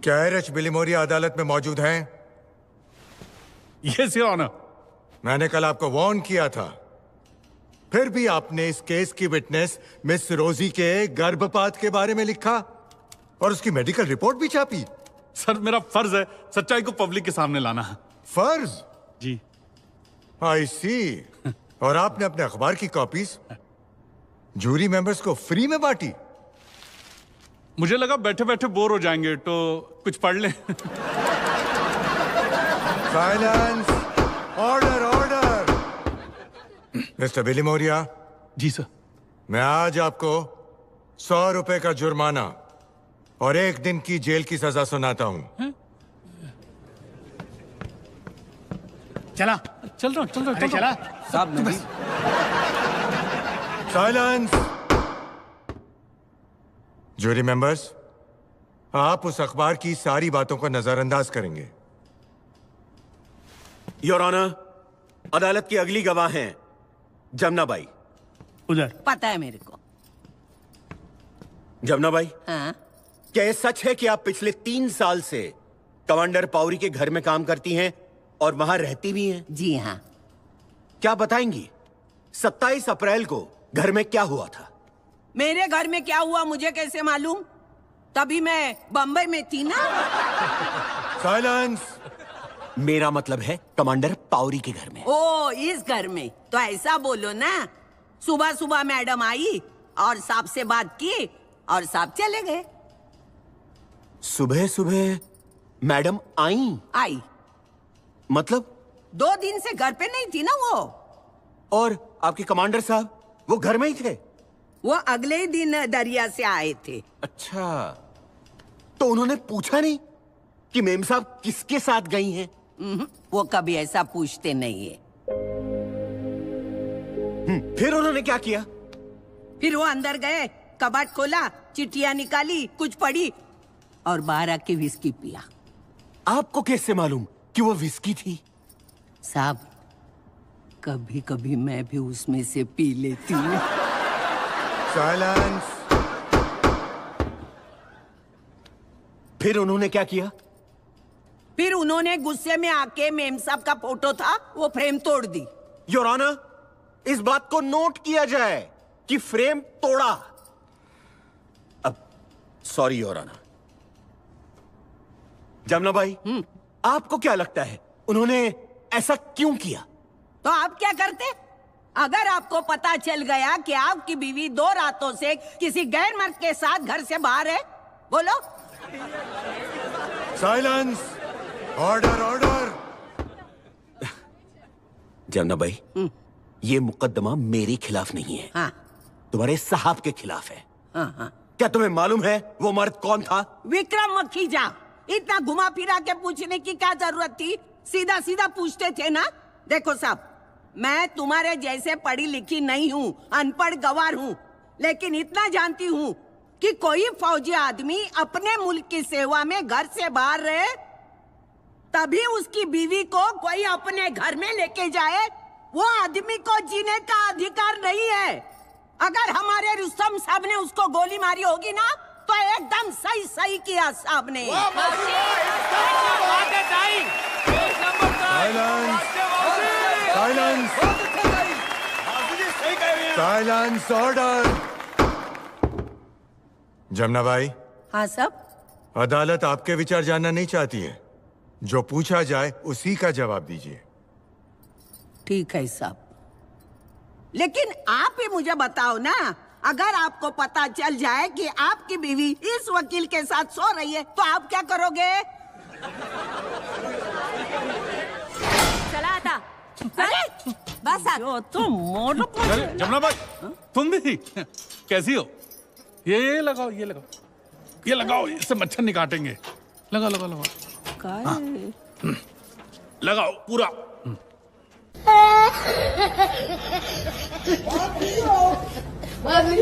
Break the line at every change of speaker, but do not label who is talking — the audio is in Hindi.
क्या एच बिलिमोरिया अदालत में मौजूद हैं?
Yes your honour.
मैंने कल आपको वार्न किया था, फिर भी आपने इस केस की विटनेस मिस रोजी के गर्भपात के बारे में लिखा और उसकी मेडिकल रिपोर्ट भी छापी।
सर मेरा फर्ज है सच्चाई को पब्लिक के सामने लाना है।
फर्ज?
जी।
आई सी। और आपने अपने अखबार की कॉपीज जूरी मेंबर्स को फ्री में बांटी?
मुझे लगा बैठे बैठे बोर हो जाएंगे तो कुछ पढ़ लें।
Silence! Order order! Mister Bilimoria.
जी सर।
मैं आज आपको 100 रुपए का जुर्माना और 1 दिन की जेल की सजा सुनाता हूं।
चला
चल रहा
अरे चला
साहब नहीं।
साइलेंस! जूरी मेंबर्स, आप उस अखबार की सारी बातों को नजरअंदाज करेंगे।
योर ऑनर, अदालत की अगली गवाह हैं जमुना बाई।
उधर
पता है मेरे को।
जमुना बाई,
हाँ?
क्या ये सच है कि आप पिछले 3 साल से कमांडर पाउरी के घर में काम करती हैं और वहां रहती भी हैं?
जी हाँ।
क्या बताएंगी 27 अप्रैल को घर में क्या हुआ था?
मेरे घर में क्या हुआ मुझे कैसे मालूम? तभी मैं बम्बई में थी ना।
साइलेंस!
मेरा मतलब है कमांडर पाउरी के घर में।
ओ, इस घर में तो ऐसा बोलो ना। सुबह सुबह मैडम आई और साहब से बात की और साहब चले गए।
सुबह सुबह मैडम आई? मतलब
2 दिन से घर पे नहीं थी ना वो।
और आपके कमांडर साहब वो घर में ही थे?
वो अगले ही दिन दरिया से आए थे।
अच्छा, तो उन्होंने पूछा नहीं कि मेम साहब किसके साथ गई हैं?
वो कभी ऐसा पूछते नहीं है।
फिर उन्होंने क्या किया?
फिर वो अंदर गए, कबाड़ खोला, चिट्ठियां निकाली, कुछ पढ़ी और बाहर आके विस्की पिया।
आपको कैसे मालूम कि वो विस्की थी?
साहब, कभी कभी मैं भी उसमें से पी लेती हूँ।
साइलेंस!
फिर उन्होंने क्या किया?
फिर उन्होंने गुस्से में आके मेम साहब का फोटो था वो फ्रेम तोड़ दी।
योर ऑनर, इस बात को नोट किया जाए कि फ्रेम तोड़ा। अब सॉरी योर ऑनर। जमुना भाई, आपको क्या लगता है उन्होंने ऐसा क्यों किया?
तो आप क्या करते? अगर आपको पता चल गया कि आपकी बीवी 2 रातों से किसी गैर मर्द के साथ घर से बाहर है, बोलो।
साइलेंस! Order order!
जमुना भाई, ये मुकदमा मेरे खिलाफ नहीं है।
हाँ।
तुम्हारे साहब के खिलाफ है।
हाँ हाँ।
क्या तुम्हें मालूम है वो मर्द कौन था?
विक्रम मखीजा। इतना घुमा फिरा के पूछने की क्या जरूरत थी? सीधा सीधा पूछते थे ना। देखो साहब, मैं तुम्हारे जैसे पढ़ी लिखी नहीं हूँ, अनपढ़ गवार हूँ, लेकिन इतना जानती हूँ कि कोई फौजी आदमी अपने मुल्क की सेवा में घर से बाहर रहे तभी उसकी बीवी को कोई अपने घर में लेके जाए। वो आदमी को जीने का अधिकार नहीं है। अगर हमारे रुस्तम साहब ने उसको गोली मारी होगी ना तो एकदम सही सही किया साहब ने।
साइलेंस! साइलेंस! ऑर्डर! जमुना भाई,
हाँ साहब।
अदालत आपके विचार जानना नहीं चाहती है। जो पूछा जाए उसी का जवाब दीजिए।
ठीक है साहब, लेकिन आप ही मुझे बताओ ना, अगर आपको पता चल जाए कि आपकी बीवी इस वकील के साथ सो रही है तो आप क्या करोगे?
चला आता।
अरे
बस आ।
तो मोड़।
अरे जमुना भाई, तुम भी कैसी हो? ये लगाओ, ये लगाओ, ये लगाओ, इससे मच्छर नहीं काटेंगे। लगाओ लगाओ लगाओ। लगाओ पूरा।
Mami,